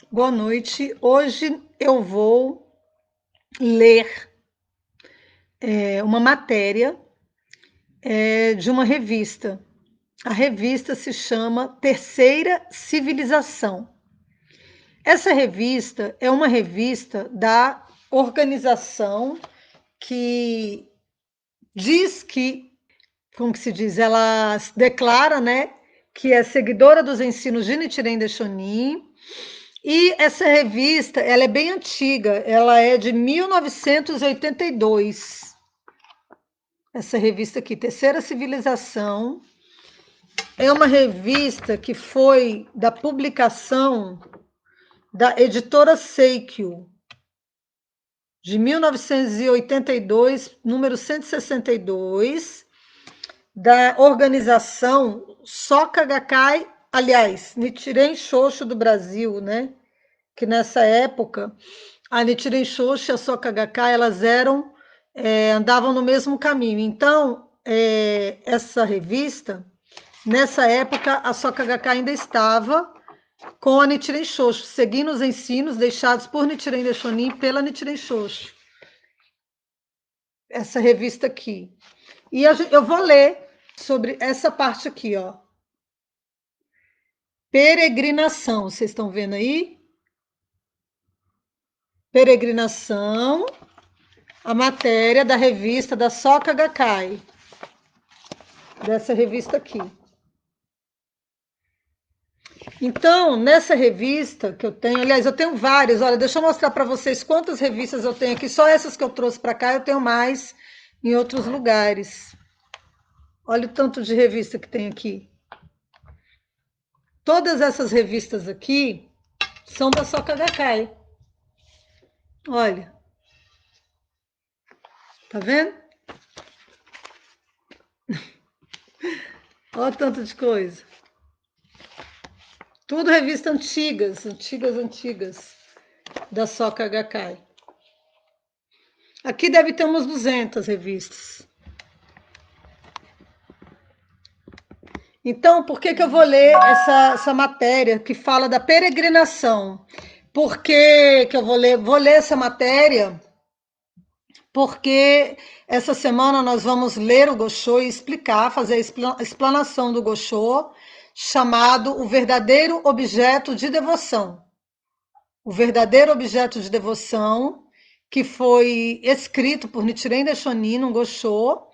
Boa noite. Hoje eu vou ler uma matéria de uma revista. A revista se chama Terceira Civilização. Essa revista é uma revista da organização que diz que, como que se diz, ela declara, né, que é seguidora dos ensinos de Nichiren Daishonin. E essa revista, ela é bem antiga, ela é de 1982. Essa revista aqui, Terceira Civilização, é uma revista que foi da publicação da editora Seikyo, de 1982, número 162, da organização Soka Gakkai, aliás, Nichiren Shoshu do Brasil, né? Que nessa época a Nichiren Shoshu e a Soka Gakkai, elas andavam no mesmo caminho. Então, essa revista, nessa época, a Soka Gakkai ainda estava com a Nichiren Shoshu, seguindo os ensinos deixados por Nichiren Daishonin pela Nichiren Shoshu. Essa revista aqui. E eu vou ler sobre essa parte aqui, ó. Peregrinação, vocês estão vendo aí? Peregrinação, a matéria da revista da Soka Gakkai, dessa revista aqui. Então, nessa revista que eu tenho, aliás, eu tenho várias, olha, deixa eu mostrar para vocês quantas revistas eu tenho aqui, só essas que eu trouxe para cá, eu tenho mais em outros lugares. Olha o tanto de revista que tem aqui. Todas essas revistas aqui são da Soka Gakkai. Olha. Tá vendo? Olha o tanto de coisa. Tudo revista antigas, da Soka Gakkai. Aqui deve ter umas 200 revistas. Então, por que eu vou ler essa matéria que fala da peregrinação? Por que eu vou ler? Vou ler essa matéria porque essa semana nós vamos ler o Gosho e explicar, fazer a explanação do Gosho, chamado O Verdadeiro Objeto de Devoção. O Verdadeiro Objeto de Devoção, que foi escrito por Nichiren Daishonin no Gosho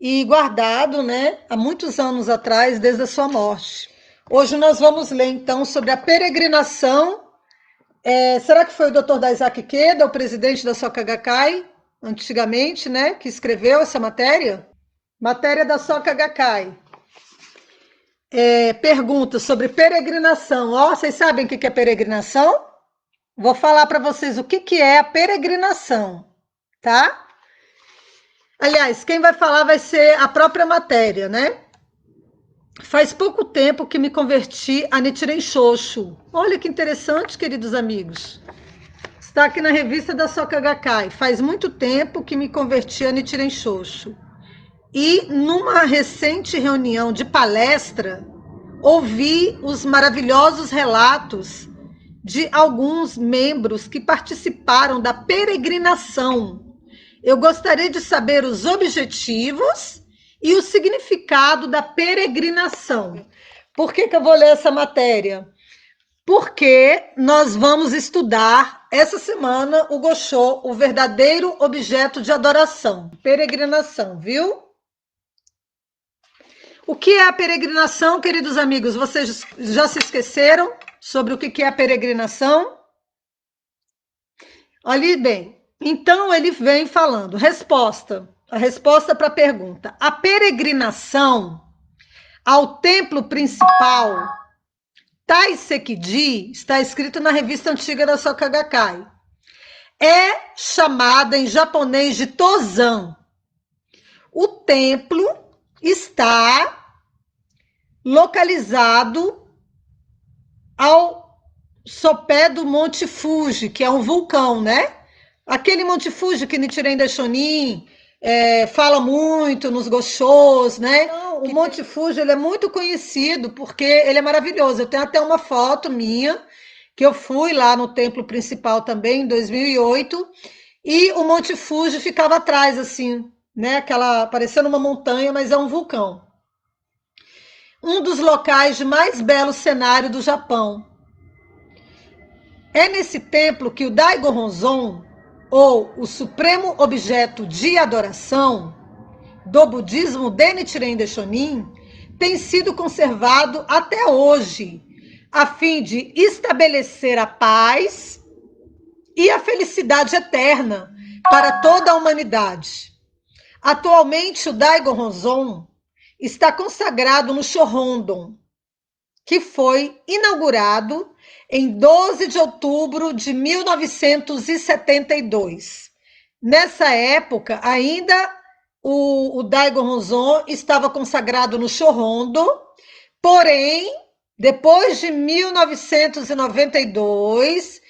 e guardado, né, há muitos anos atrás, desde a sua morte. Hoje nós vamos ler, então, sobre a peregrinação. Será que foi o Dr. Daisaki Ikeda, o presidente da Soka Gakkai, antigamente, né, que escreveu essa matéria? Matéria da Soka Gakkai. Pergunta sobre peregrinação. Vocês sabem o que é peregrinação? Vou falar para vocês o que é a peregrinação, tá? Aliás, quem vai falar vai ser a própria matéria, né? Faz pouco tempo que me converti a Nichiren Shoshu. Olha que interessante, queridos amigos. Está aqui na revista da Soka Gakkai. Faz muito tempo que me converti a Nichiren Shoshu. E numa recente reunião de palestra, ouvi os maravilhosos relatos de alguns membros que participaram da peregrinação. Eu gostaria de saber os objetivos e o significado da peregrinação. Por que eu vou ler essa matéria? Porque nós vamos estudar essa semana o Gosho, o verdadeiro objeto de adoração. Peregrinação, viu? O que é a peregrinação, queridos amigos? Vocês já se esqueceram sobre o que é a peregrinação? Olhe bem. Então ele vem falando. A resposta para a pergunta. A peregrinação ao templo principal, Taisekiji, está escrito na revista antiga da Soka Gakkai, é chamada em japonês de Tozan. O templo está localizado ao sopé do Monte Fuji, que é um vulcão, né? Aquele Monte Fuji que Nichiren Daishonin fala muito nos Goshos, né? Então, o Monte Fuji ele é muito conhecido porque ele é maravilhoso. Eu tenho até uma foto minha que eu fui lá no templo principal também, em 2008, e o Monte Fuji ficava atrás, assim, né? Aquela, parecendo uma montanha, mas é um vulcão. Um dos locais de mais belo cenário do Japão. É nesse templo que o Daigo Honzon, ou o supremo objeto de adoração do budismo de Nichiren Daishonin, tem sido conservado até hoje, a fim de estabelecer a paz e a felicidade eterna para toda a humanidade. Atualmente, o Daigo Honzon está consagrado no Shorondon, que foi inaugurado em 12 de outubro de 1972. Nessa época, ainda o Daigo Honzon estava consagrado no Shorondo, porém, depois de 1992,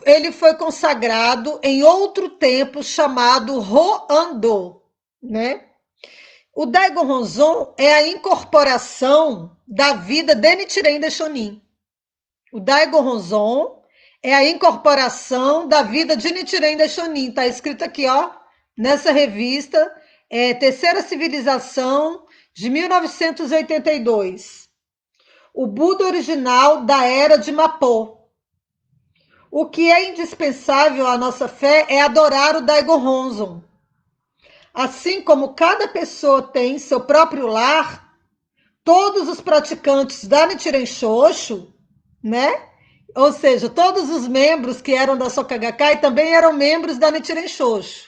ele foi consagrado em outro templo chamado Hoando, né? O Daigo Honzon é a incorporação da vida de Nichiren Daishonin. O Daigo Honzon é a incorporação da vida de Nichiren Daishonin. Está escrito aqui, ó, nessa revista, Terceira Civilização, de 1982. O Buda original da era de Mapô. O que é indispensável à nossa fé é adorar o Daigo Honzon. Assim como cada pessoa tem seu próprio lar, todos os praticantes da Nichiren Shoshu, né? Ou seja, todos os membros que eram da Soka Gakkai também eram membros da Nichiren Shoshu.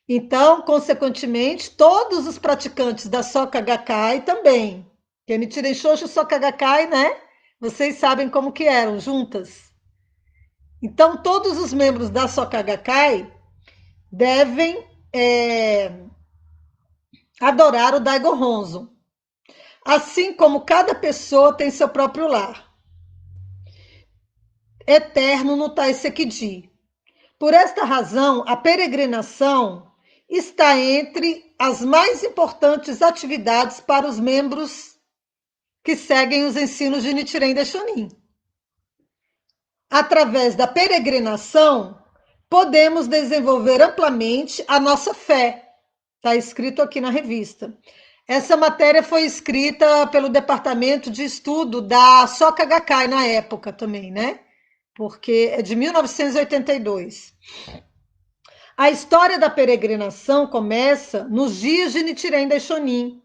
Então, consequentemente, todos os praticantes da Soka Gakkai também. Porque Nichiren Shoshu e Soka Gakkai, né? Vocês sabem como que eram, juntas. Então, todos os membros da Soka Gakkai devem adorar o Daigo Honzon. Assim como cada pessoa tem seu próprio lar eterno no Taisekiji. Por esta razão, a peregrinação está entre as mais importantes atividades para os membros que seguem os ensinos de Nichiren Daishonin. Através da peregrinação, podemos desenvolver amplamente a nossa fé. Está escrito aqui na revista. Essa matéria foi escrita pelo departamento de estudo da Soka Gakkai na época também, né? Porque é de 1982. A história da peregrinação começa nos dias de Nichiren Daishonin,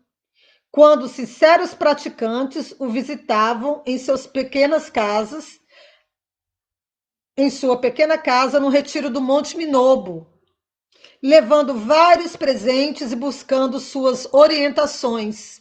quando sinceros praticantes o visitavam em suas pequenas casas, em sua pequena casa no retiro do Monte Minobu, levando vários presentes e buscando suas orientações.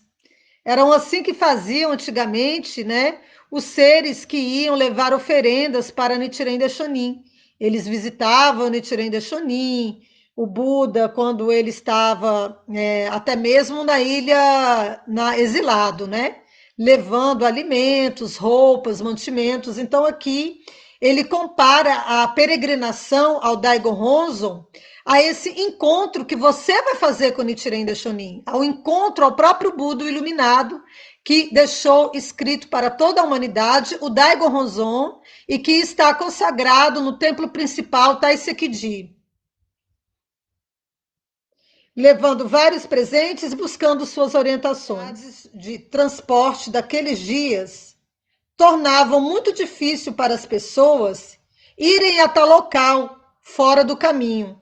Eram assim que faziam antigamente, né? Os seres que iam levar oferendas para Nichiren Daishonin. Eles visitavam Nichiren Daishonin, o Buda, quando ele estava até mesmo na ilha, exilado, né? Levando alimentos, roupas, mantimentos. Então, aqui ele compara a peregrinação ao Daigo Honzon a esse encontro que você vai fazer com Nichiren Daishonin, ao encontro ao próprio Buda iluminado, que deixou escrito para toda a humanidade o Daigo Honzon e que está consagrado no templo principal Taisekiji, levando vários presentes e buscando suas orientações. De transporte daqueles dias tornavam muito difícil para as pessoas irem a tal local fora do caminho.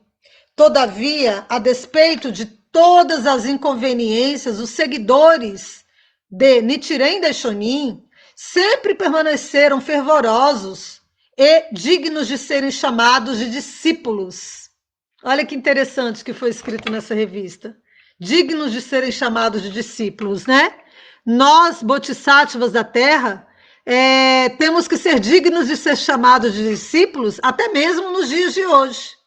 Todavia, a despeito de todas as inconveniências, os seguidores de Nichiren Daishonin sempre permaneceram fervorosos e dignos de serem chamados de discípulos. Olha que interessante que foi escrito nessa revista. Dignos de serem chamados de discípulos, né? Nós, bodhisattvas da Terra, temos que ser dignos de ser chamados de discípulos até mesmo nos dias de hoje.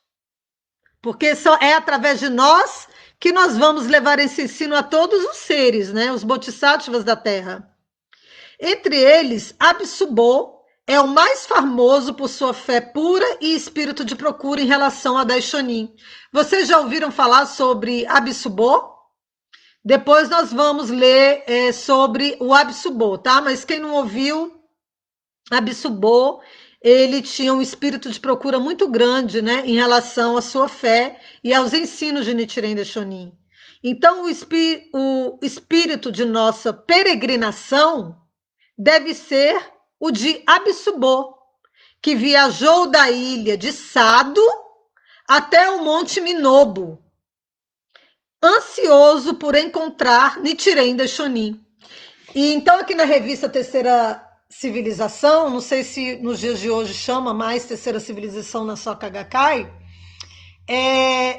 Porque só é através de nós que nós vamos levar esse ensino a todos os seres, né? Os bodhisattvas da Terra. Entre eles, Absubo é o mais famoso por sua fé pura e espírito de procura em relação a Daishonin. Vocês já ouviram falar sobre Absubo? Depois nós vamos ler sobre o Absubo, tá? Mas quem não ouviu, Absubo ele tinha um espírito de procura muito grande, né, em relação à sua fé e aos ensinos de Nichiren Daishonin. Então, o espírito de nossa peregrinação deve ser o de Absubo, que viajou da ilha de Sado até o Monte Minobu, ansioso por encontrar Nichiren Daishonin. E então, aqui na revista Terceira Civilização, não sei se nos dias de hoje chama mais Terceira Civilização na Soka Gakkai,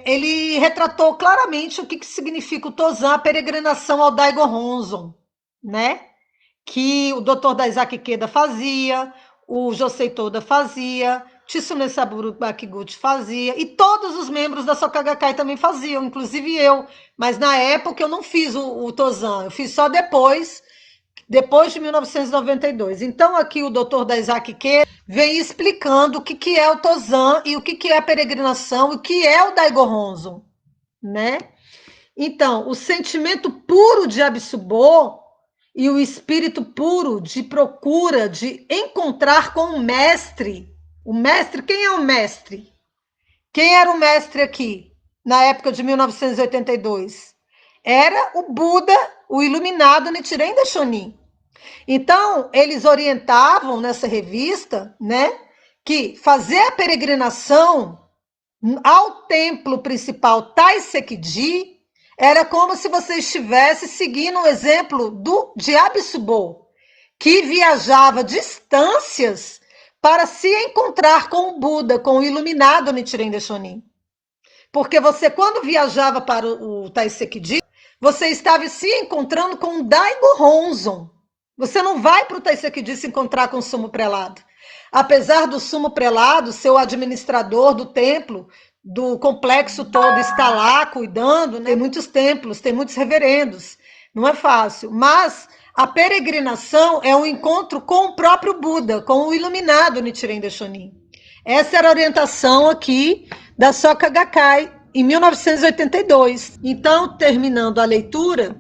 ele retratou claramente o que significa o Tozan, a peregrinação ao Daigo Honzon, né? Que o Dr. Daisaki Ikeda fazia, o Josei Toda fazia, Tsune Saburo Bakiguchi fazia, e todos os membros da Soka Gakkai também faziam, inclusive eu. Mas na época eu não fiz o Tozan, eu fiz só depois de 1992. Então aqui o Dr. Daisaki Ikeda vem explicando o que é o Tozan e o que é a peregrinação e o que é o Daigo Honzon, né? Então, o sentimento puro de Absubo e o espírito puro de procura, de encontrar com o mestre. O mestre, quem é o mestre? Quem era o mestre aqui, na época de 1982? Era o Buda, o iluminado Nichiren Daishonin. Então, eles orientavam nessa revista, né, que fazer a peregrinação ao templo principal Taisekiji era como se você estivesse seguindo o exemplo de Absubo, que viajava distâncias para se encontrar com o Buda, com o iluminado Nichiren Daishonin. Porque você, quando viajava para o Taisekiji, você estava se encontrando com o Daigo Honzon. Você não vai para o Taisekiji se encontrar com o sumo prelado. Apesar do sumo prelado ser o administrador do templo, do complexo todo, está lá cuidando, né? Tem muitos templos, tem muitos reverendos, não é fácil. Mas a peregrinação é um encontro com o próprio Buda, com o iluminado Nichiren Daishonin. Essa era a orientação aqui da Soka Gakkai, em 1982. Então, terminando a leitura,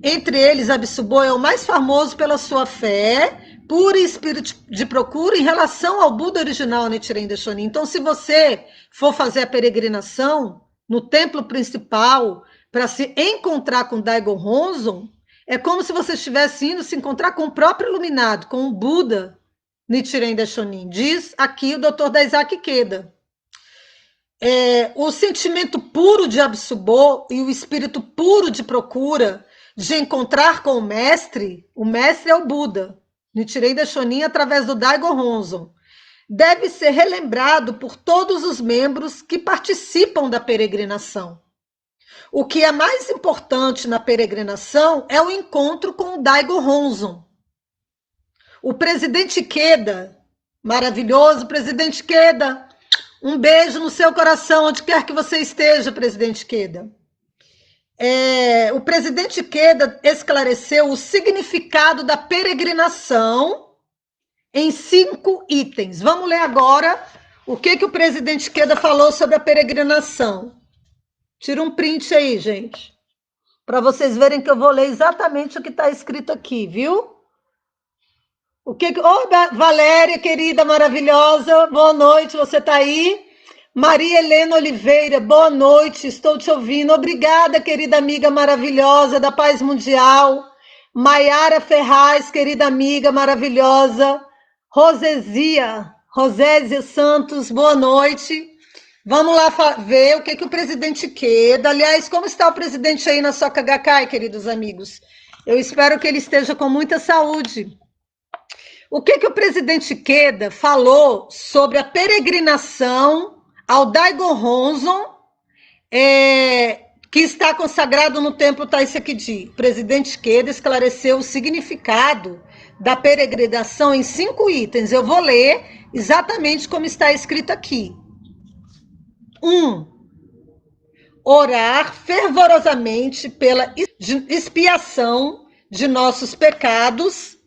entre eles, Absubo é o mais famoso pela sua fé, pura e espírito de procura em relação ao Buda original Nichiren Daishonin. Então, se você for fazer a peregrinação no templo principal para se encontrar com Daigo Honzon, é como se você estivesse indo se encontrar com o próprio iluminado, com o Buda Nichiren Daishonin. Diz aqui o Dr. Daisaki Ikeda. O sentimento puro de Absubo e o espírito puro de procura de encontrar com o mestre é o Buda, Nichiren Daishonin, através do Daigo Honzon, deve ser relembrado por todos os membros que participam da peregrinação. O que é mais importante na peregrinação é o encontro com o Daigo Honzon. O presidente Ikeda, maravilhoso presidente Ikeda, um beijo no seu coração, onde quer que você esteja, presidente Ikeda. O presidente Ikeda esclareceu o significado da peregrinação em 5 itens. Vamos ler agora o que o presidente Ikeda falou sobre a peregrinação. Tira um print aí, gente, para vocês verem que eu vou ler exatamente o que está escrito aqui, viu? Valéria, querida, maravilhosa, boa noite, você está aí? Maria Helena Oliveira, boa noite, estou te ouvindo. Obrigada, querida amiga maravilhosa da Paz Mundial. Maiara Ferraz, querida amiga maravilhosa. Rosésia Santos, boa noite. Vamos lá ver o que o presidente Ikeda... Aliás, como está o presidente aí na Soka Gakkai, queridos amigos? Eu espero que ele esteja com muita saúde. O que o presidente Ikeda falou sobre a peregrinação ao Daigo Honzon, que está consagrado no templo Taisekiji? O presidente Ikeda esclareceu o significado da peregrinação em 5 itens. Eu vou ler exatamente como está escrito aqui. 1. Orar fervorosamente pela expiação de nossos pecados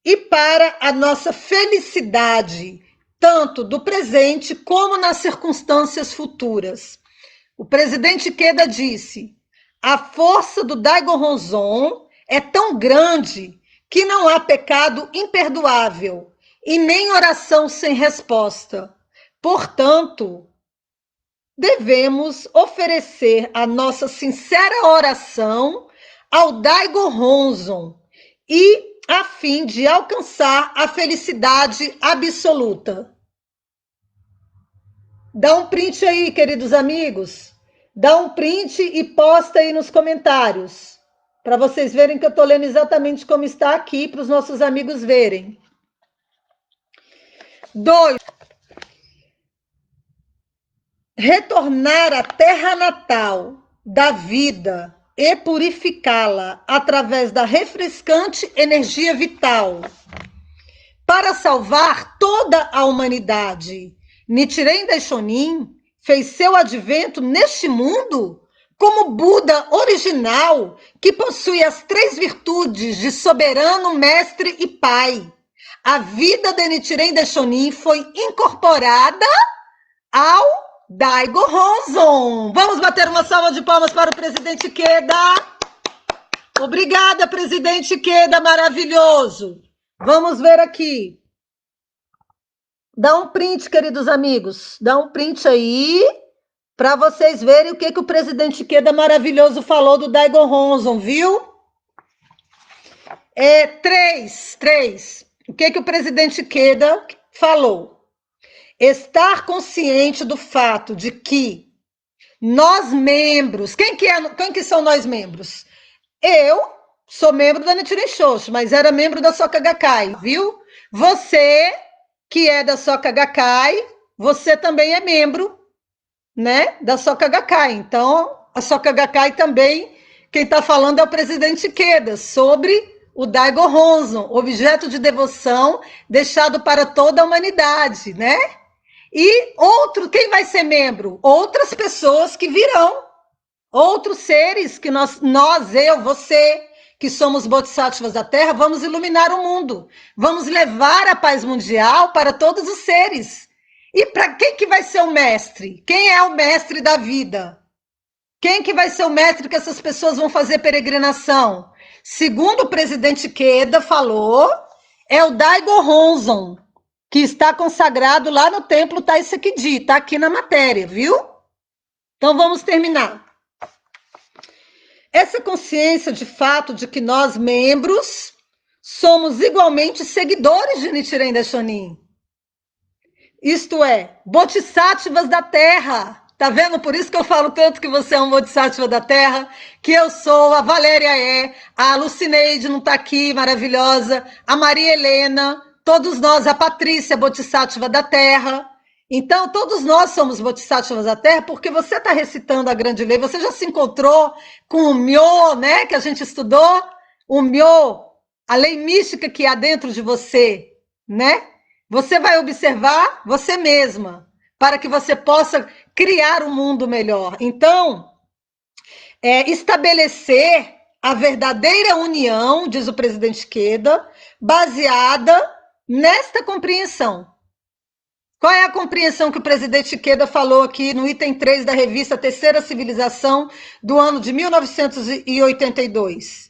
e para a nossa felicidade, tanto do presente como nas circunstâncias futuras. O presidente Ikeda disse: a força do Daigo Honzon é tão grande que não há pecado imperdoável, e nem oração sem resposta. Portanto, devemos oferecer a nossa sincera oração ao Daigo Honzon e a fim de alcançar a felicidade absoluta. Dá um print aí, queridos amigos. Dá um print e posta aí nos comentários, para vocês verem que eu estou lendo exatamente como está aqui, para os nossos amigos verem. 2. Retornar à terra natal da vida e purificá-la através da refrescante energia vital para salvar toda a humanidade. Nichiren Daishonin fez seu advento neste mundo como Buda original, que possui as 3 virtudes de soberano, mestre e pai. A vida de Nichiren Daishonin foi incorporada ao Daigo Honzon. Vamos bater uma salva de palmas para o presidente Queda. Obrigada, presidente Queda, maravilhoso. Vamos ver aqui. Dá um print, queridos amigos. Dá um print aí para vocês verem o que o presidente Queda maravilhoso falou do Daigo Honzon, viu? 3. O que o presidente Queda falou? Estar consciente do fato de que nós membros... Quem que são nós membros? Eu sou membro da Nichiren Shoshu, mas era membro da Soka Gakkai, viu? Você, que é da Soka Gakkai, você também é membro, né, da Soka Gakkai. Então, a Soka Gakkai também, quem está falando é o presidente Queda, sobre o Daigo Honzon, objeto de devoção deixado para toda a humanidade, né? E quem vai ser membro? Outras pessoas que virão, outros seres que nós, eu, você, que somos bodhisattvas da Terra, vamos iluminar o mundo, vamos levar a paz mundial para todos os seres. E para quem que vai ser o mestre? Quem é o mestre da vida? Quem que vai ser o mestre que essas pessoas vão fazer peregrinação? Segundo o presidente Queda falou, é o Daigo Honzon, que está consagrado lá no templo Taisekiji, está aqui na matéria, viu? Então vamos terminar. Essa consciência de fato de que nós, membros, somos igualmente seguidores de Nichiren Daishonin. Isto é, bodhisattvas da Terra. Tá vendo? Por isso que eu falo tanto que você é um bodhisattva da Terra, que eu sou, a Valéria é, a Lucineide não está aqui, maravilhosa, a Maria Helena, todos nós, a Patrícia, bodhisattva da Terra. Então, todos nós somos bodhisattvas da Terra, porque você está recitando a grande lei, você já se encontrou com o Myo, né, que a gente estudou, o Myo, a lei mística que há dentro de você, né? Você vai observar você mesma, para que você possa criar um mundo melhor. Então, estabelecer a verdadeira união, diz o presidente Queda, baseada nesta compreensão. Qual é a compreensão que o presidente Queda falou aqui no item 3 da revista Terceira Civilização do ano de 1982?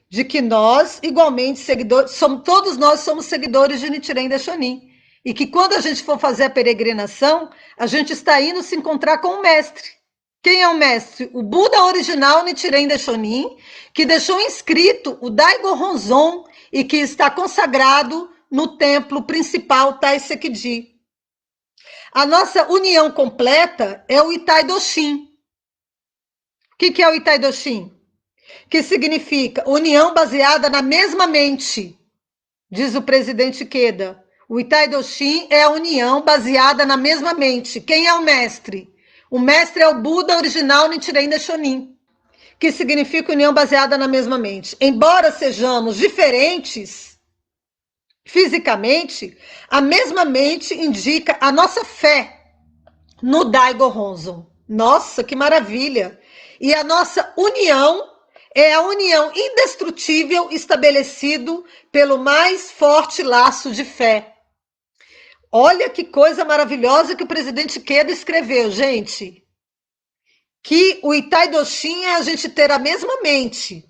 De que nós, igualmente, seguidores, todos nós somos seguidores de Nichiren Daishonin. E que quando a gente for fazer a peregrinação, a gente está indo se encontrar com o mestre. Quem é o mestre? O Buda original Nichiren Daishonin, que deixou inscrito o Daigo Honzon e que está consagrado no templo principal Taisekiji. A nossa união completa é o Itai Doshin. O que é o Itai Doshin? Que significa união baseada na mesma mente, diz o presidente Queda. O Itai Doshin é a união baseada na mesma mente. Quem é o mestre? O mestre é o Buda original Nichiren Daishonin, que significa união baseada na mesma mente. Embora sejamos diferentes fisicamente, a mesma mente indica a nossa fé no Daigo Honzon. Nossa, que maravilha! E a nossa união é a união indestrutível estabelecido pelo mais forte laço de fé. Olha que coisa maravilhosa que o presidente Queda escreveu, gente. Que o Itai Doshin é a gente ter a mesma mente.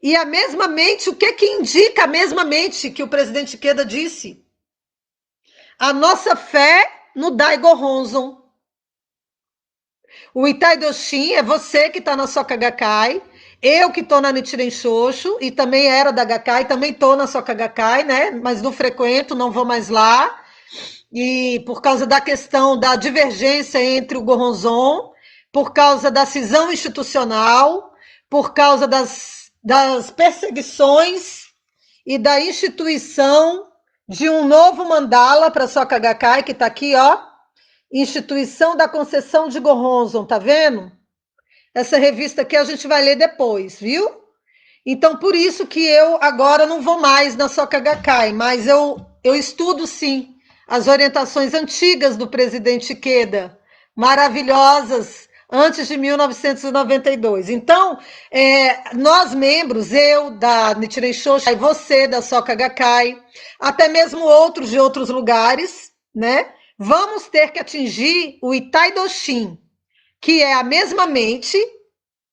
E a mesma mente, o que que indica a mesma mente que o presidente Ikeda disse? A nossa fé no Daigo Honzon. O Itai Doshin é você que está na Soka Gakkai, eu que estou na Nichiren Shoshu, e também era da Gakkai, também estou na Soka Gakkai, né? Mas não frequento, não vou mais lá. E por causa da questão da divergência entre o Goronzon, por causa da cisão institucional, por causa das perseguições e da instituição de um novo mandala para a Soka Gakkai, que está aqui, ó. Instituição da Concessão de Goronzon, tá vendo? Essa revista aqui a gente vai ler depois, viu? Então, por isso que eu agora não vou mais na Soka Gakkai, mas eu estudo sim as orientações antigas do presidente Ikeda, maravilhosas, antes de 1992. Então, nós membros, eu da Nichiren Shoshu, você da Soka Gakkai, até mesmo outros de outros lugares, né? Vamos ter que atingir o Itai Doshin, que é a mesma mente.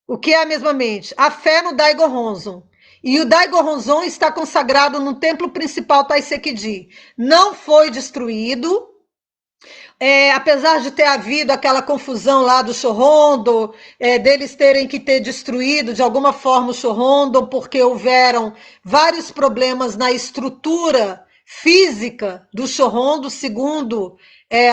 O que é a mesma mente? A fé no Daigo Honzon. E o Daigo Honzon está consagrado no templo principal Taisekiji. Não foi destruído, apesar de ter havido aquela confusão lá do Shohondo, deles terem que ter destruído de alguma forma o Shohondo, porque houveram vários problemas na estrutura física do Shohondo, segundo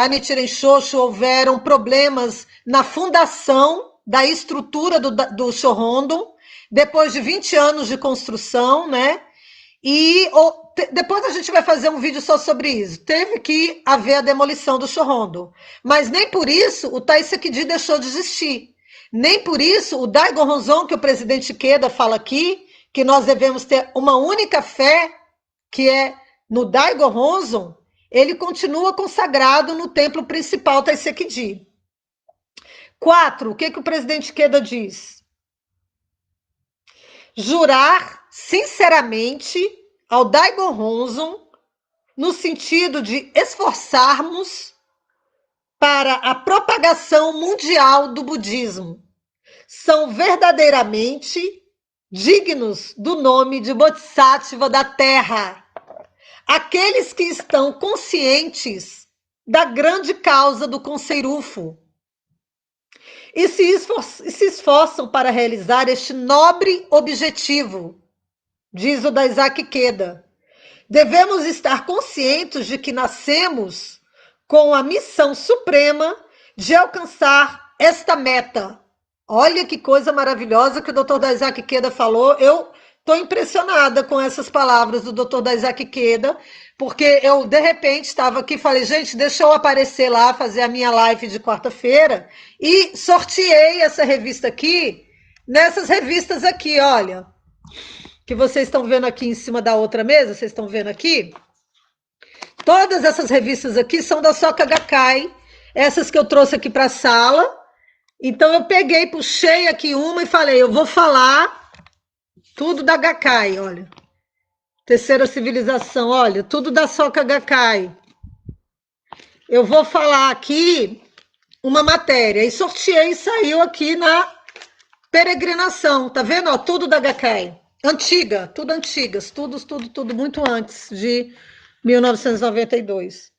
a Nichiren Shoshu, houveram problemas na fundação da estrutura do Shohondo, depois de 20 anos de construção, né? E depois a gente vai fazer um vídeo só sobre isso. Teve que haver a demolição do Shohondo. Mas nem por isso o Taisekiji deixou de existir. Nem por isso o Daigo Honzon, que o presidente Ikeda fala aqui, que nós devemos ter uma única fé, que é no Daigo Honzon, ele continua consagrado no templo principal Taisekiji. 4. O que o presidente Ikeda diz? Jurar sinceramente ao Daigo Honzon, no sentido de esforçarmos para a propagação mundial do budismo. São verdadeiramente dignos do nome de Bodhisattva da Terra. Aqueles que estão conscientes da grande causa do Conceirufo e se esforçam para realizar este nobre objetivo, diz o Daisaki Ikeda. Devemos estar conscientes de que nascemos com a missão suprema de alcançar esta meta. Olha que coisa maravilhosa que o Dr. Daisaki Ikeda falou. Eu estou impressionada com essas palavras do Dr. Daisaki Ikeda, porque eu, de repente, estava aqui e falei, gente, deixa eu aparecer lá, fazer a minha live de quarta-feira, e sorteei essa revista aqui, nessas revistas aqui, olha, que vocês estão vendo aqui em cima da outra mesa, vocês estão vendo aqui? Todas essas revistas aqui são da Soka Gakkai, essas que eu trouxe aqui para a sala. Então eu peguei, puxei aqui uma e falei, eu vou falar tudo da Gakkai, olha. Terceira civilização, olha, tudo da Soka Gakkai. Eu vou falar aqui uma matéria, e sorteei e saiu aqui na peregrinação, tá vendo? Ó, tudo da Gakkai. Antiga, tudo antigas, tudo muito antes de 1992.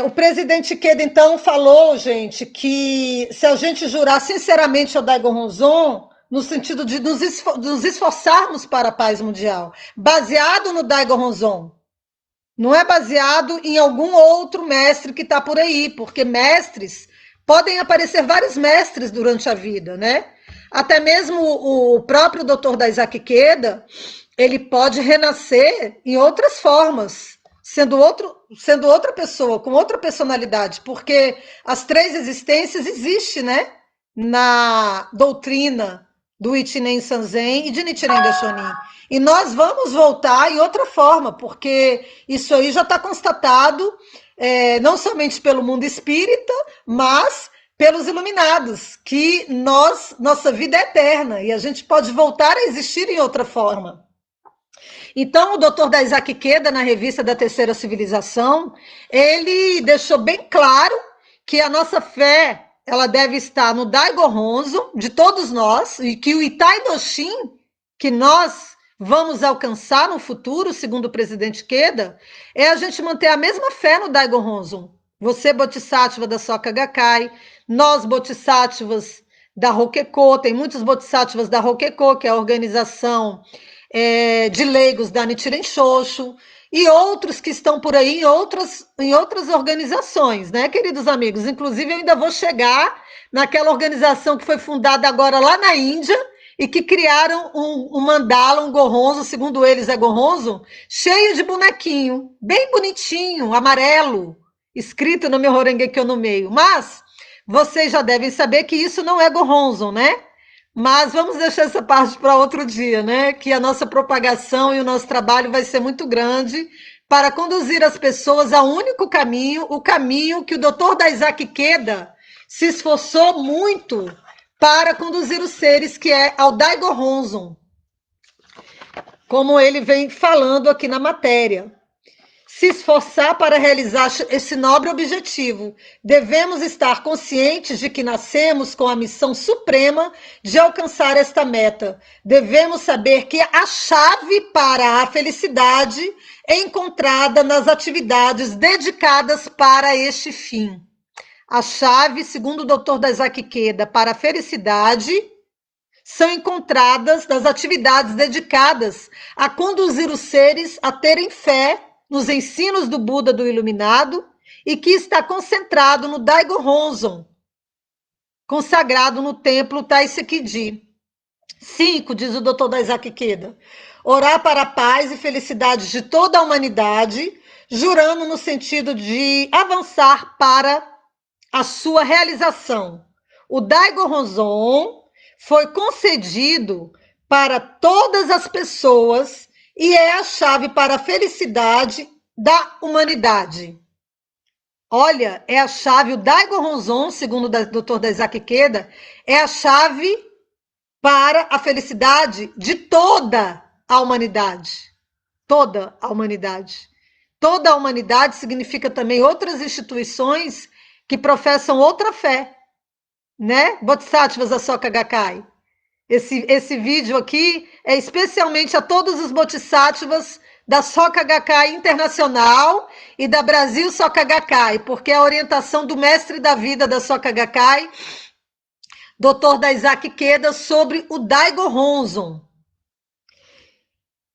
O presidente Ikeda, então, falou, gente, que se a gente jurar sinceramente ao Daigo Honzon, no sentido de nos esforçarmos para a paz mundial, baseado no Daigo Honzon, não é baseado em algum outro mestre que está por aí, porque mestres, podem aparecer vários mestres durante a vida, né? Até mesmo o próprio Dr. Daisaki Ikeda, ele pode renascer em outras formas, sendo outra pessoa, com outra personalidade, porque as três existências existem, né? Na doutrina do Ichinen Sanzen e de Nichiren Daishonin. E nós vamos voltar em outra forma, porque isso aí já está constatado, não somente pelo mundo espírita, mas pelos iluminados, que nossa vida é eterna e a gente pode voltar a existir em outra forma. Então, o Dr. Daisaki Ikeda, na revista da Terceira Civilização, ele deixou bem claro que a nossa fé, ela deve estar no Daigo Honzon, de todos nós, e que o Itai Doshin que nós vamos alcançar no futuro, segundo o presidente Queda, é a gente manter a mesma fé no Daigo Honzon. Você, Bodhisattva da Soka Gakkai, nós, Bodhisattvas da Roquecô, tem muitos Bodhisattvas da Roquecô, que é a organização de leigos da Nichiren Shoshu, e outros que estão por aí em outras organizações, né, queridos amigos? Inclusive, eu ainda vou chegar naquela organização que foi fundada agora lá na Índia, e que criaram um mandala, um gorronzo, segundo eles é gorronzo, cheio de bonequinho, bem bonitinho, amarelo, escrito no meu Horengekyo no meio. Mas vocês já devem saber que isso não é gorronzo, né? Mas vamos deixar essa parte para outro dia, né? Que a nossa propagação e o nosso trabalho vai ser muito grande para conduzir as pessoas ao único caminho, o caminho que o Dr. Daisaki Queda se esforçou muito para conduzir os seres, que é ao Daigo Honzon, como ele vem falando aqui na matéria. Se esforçar para realizar esse nobre objetivo, devemos estar conscientes de que nascemos com a missão suprema de alcançar esta meta. Devemos saber que a chave para a felicidade é encontrada nas atividades dedicadas para este fim. A chave, segundo o Dr. Daisaki Queda, para a felicidade são encontradas nas atividades dedicadas a conduzir os seres a terem fé nos ensinos do Buda do Iluminado e que está concentrado no Daigo Honzon, consagrado no templo Taisekiji. 5, diz o Dr. Daisaki Queda, orar para a paz e felicidade de toda a humanidade, jurando no sentido de avançar para a sua realização. O Daigo Honzon foi concedido para todas as pessoas e é a chave para a felicidade da humanidade. Olha, é a chave, o Daigo Honzon, segundo o Dr. Daisaki Queda, é a chave para a felicidade de toda a humanidade. Toda a humanidade. Toda a humanidade significa também outras instituições que professam outra fé, né? Bodhisattvas da Soka Gakkai. Esse vídeo aqui é especialmente a todos os Bodhisattvas da Soka Gakkai Internacional e da Brasil Soka Gakkai, porque é a orientação do mestre da vida da Soka Gakkai, Dr. Daisaki Queda, sobre o Daigo Honzon.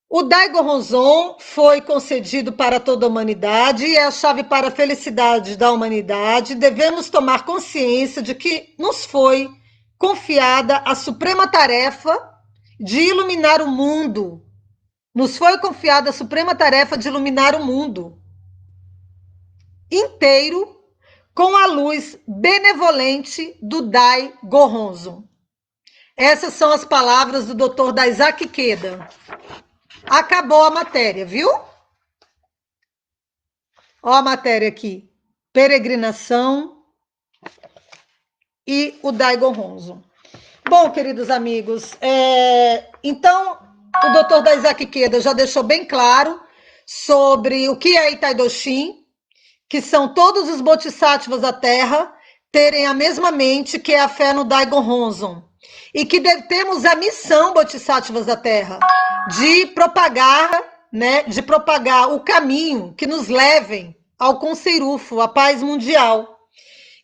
O Daigo Honzon foi concedido para toda a humanidade e é a chave para a felicidade da humanidade. Devemos tomar consciência de que nos foi confiada a suprema tarefa de iluminar o mundo. Nos foi confiada a suprema tarefa de iluminar o mundo inteiro com a luz benevolente do Daigo Honzon. Essas são as palavras do Dr. Daisaki Queda. Acabou a matéria, viu? Ó a matéria aqui. Peregrinação e o Daigo Honzon. Bom, queridos amigos, então o Dr. Daisaki Queda já deixou bem claro sobre o que é Itai Doshin, que são todos os Bodhisattvas da Terra terem a mesma mente, que é a fé no Daigo Honzon. E que temos a missão, Bodhisattvas da Terra, de propagar, né, de propagar o caminho que nos levem ao Conceirufo, a paz mundial.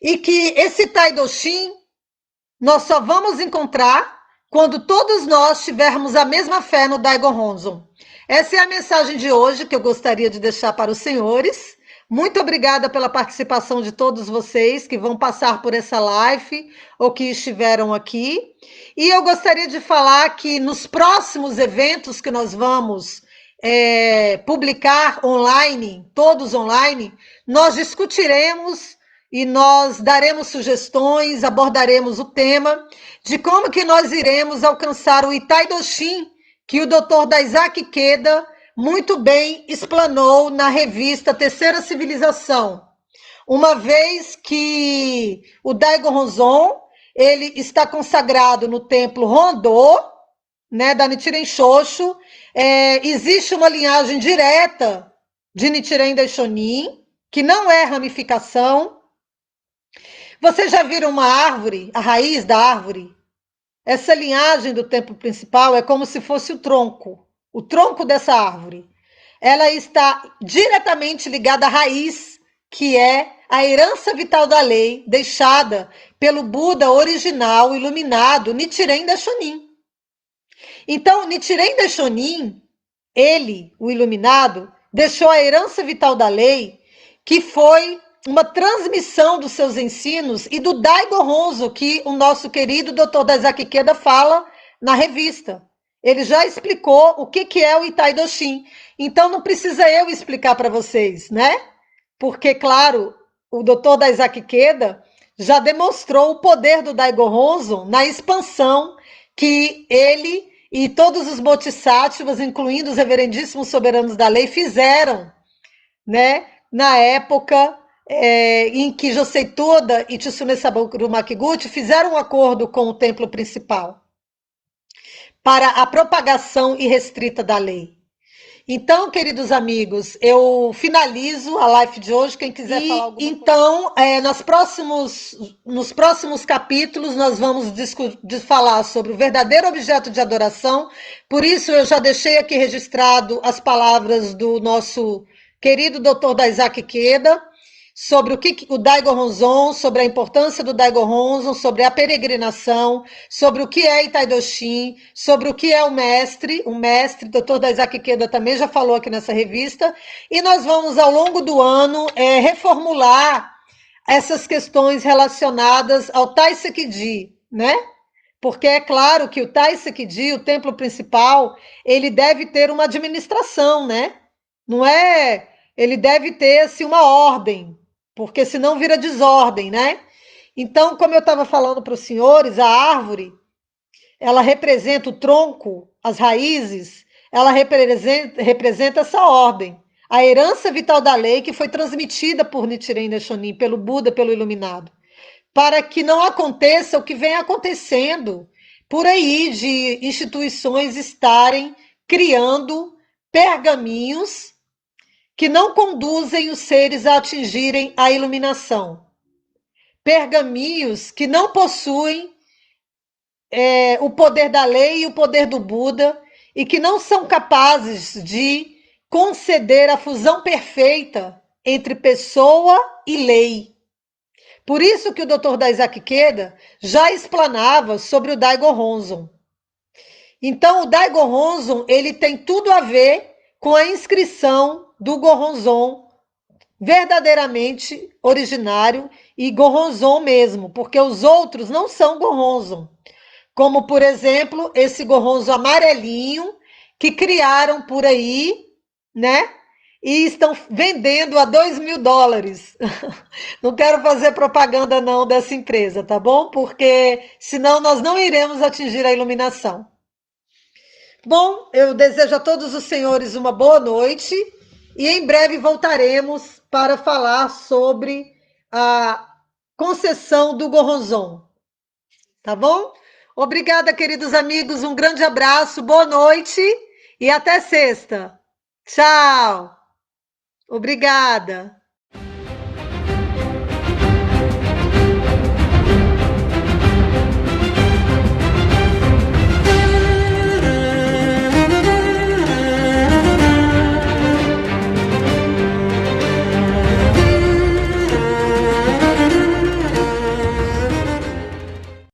E que esse Tai Doshin nós só vamos encontrar quando todos nós tivermos a mesma fé no Daigo Honzon. Essa é a mensagem de hoje que eu gostaria de deixar para os senhores. Muito obrigada pela participação de todos vocês que vão passar por essa live ou que estiveram aqui. E eu gostaria de falar que nos próximos eventos que nós vamos publicar online, todos online, nós discutiremos e nós daremos sugestões, abordaremos o tema de como que nós iremos alcançar o Itai Doshin, que o Dr. Daisaki Queda muito bem explanou na revista Terceira Civilização, uma vez que o Daigo Honzon, ele está consagrado no templo Rondô, né, da Nichiren Shoshu, existe uma linhagem direta de Nichiren Daishonin, que não é ramificação. Vocês já viram uma árvore, a raiz da árvore? Essa linhagem do templo principal é como se fosse o tronco dessa árvore. Ela está diretamente ligada à raiz, que é a herança vital da lei deixada pelo Buda original iluminado Nichiren Daishonin. Então, Nichiren Daishonin, ele, o iluminado, deixou a herança vital da lei, que foi uma transmissão dos seus ensinos e do Daigo Honzo, que o nosso querido Dr. Daisaki Ikeda fala na revista. Ele já explicou o que é o Itai Doshin. Então não precisa eu explicar para vocês, né? Porque, claro, o Dr. Daisaki Ikeda já demonstrou o poder do Daigo Honzo na expansão que ele e todos os bodhisattvas, incluindo os reverendíssimos soberanos da lei, fizeram, né? Na época em que Josei Toda e Tsune Saburo Makiguchi fizeram um acordo com o templo principal para a propagação irrestrita da lei. Então, queridos amigos, eu finalizo a live de hoje. Quem quiser falar alguma coisa. Então, nos próximos capítulos, nós vamos falar sobre o verdadeiro objeto de adoração. Por isso, eu já deixei aqui registrado as palavras do nosso querido Dr. Daisaki Ikeda, sobre o Daigo Honzon, sobre a importância do Daigo Honzon, sobre a peregrinação, sobre o que é Itai Doshin, sobre o que é o mestre Dr. Daisaki Ikeda também já falou aqui nessa revista, e nós vamos, ao longo do ano, reformular essas questões relacionadas ao Taiseki-ji, né? Porque é claro que o Taiseki-ji, o templo principal, ele deve ter uma administração, né? Não é... Ele deve ter, assim, uma ordem, porque senão vira desordem, né? Então, como eu estava falando para os senhores, a árvore, ela representa o tronco, as raízes, ela representa essa ordem. A herança vital da lei que foi transmitida por Nichiren Daishonin, pelo Buda, pelo Iluminado, para que não aconteça o que vem acontecendo por aí, de instituições estarem criando pergaminhos que não conduzem os seres a atingirem a iluminação. Pergaminhos que não possuem o poder da lei e o poder do Buda e que não são capazes de conceder a fusão perfeita entre pessoa e lei. Por isso que o Dr. Daisaki Ikeda já explanava sobre o Daigo Honzon. Então, o Daigo Honzon, ele tem tudo a ver com a inscrição do Gohonzon verdadeiramente originário e Gohonzon mesmo, porque os outros não são Gohonzon. Como, por exemplo, esse Gohonzon amarelinho que criaram por aí, né? E estão vendendo a $2.000. Não quero fazer propaganda não dessa empresa, tá bom? Porque senão nós não iremos atingir a iluminação. Bom, eu desejo a todos os senhores uma boa noite e em breve voltaremos para falar sobre a concessão do Gohonzon, tá bom? Obrigada, queridos amigos, um grande abraço, boa noite e até sexta. Tchau. Obrigada.